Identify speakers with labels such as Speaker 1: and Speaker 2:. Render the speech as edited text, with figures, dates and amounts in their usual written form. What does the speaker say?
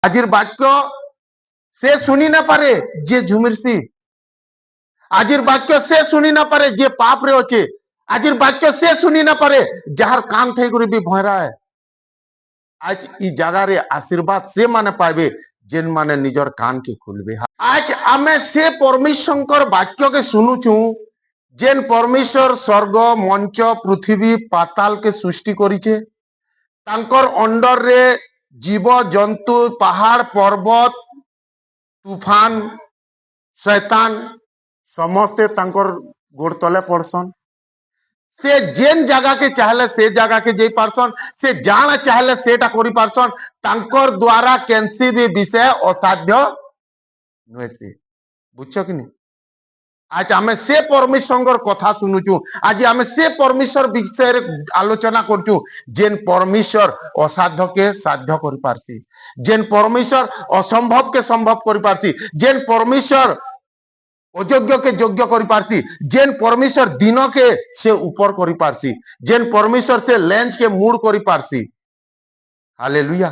Speaker 1: আজির বাক্য সে শুনি না পারে যে ঝুমিরছি, আজির বাক্য সে শুনি না পারে যে পাপ রে অছে, আজির বাক্য সে শুনি না পারে যাহার কান থাই করে বি ভয়রায়। আজ ই জায়গারে আশীর্বাদ সে মানে পাইবে যেন মানে নিজর কান কে খুলবে। আজ আমি সে পরমেশ্বর বাক্যকে শুনুছু যেন পরমেশ্বর স্বর্গ মঞ্চ পৃথিবী পাতাল কে সৃষ্টি করিছে, তাঙ্কর অন্ডর রে জীব জন্তু পাহাড় পর্বত তুফান শैतान समस्ते तांकर गोड़ तले पड़सन। से जेन जगह के चाहले से जगह के जाई पारसन, से जाना चाहले सेटा करि पारसन। तांकर द्वारा कैंसी भी विषय असाध्य नुहे से। बुझছো कि नहीं? आज आमे से परमेश्वर कथा शुनुचु, आज आमे से परमेश्वर विषय आलोचना करचु जेन परमेश्वर असाध्य के साध्य करि पारसी, जेन परमेश्वर असंभव के संभव करि पारसी, जेन परमेश्वर अयोग्य के योग्य करि पारसी, जेन परमेश्वर दिन के से ऊपर करि पारसी, जेन परमेश्वर से लेंस के मूड करि पारसी। हालेलुया।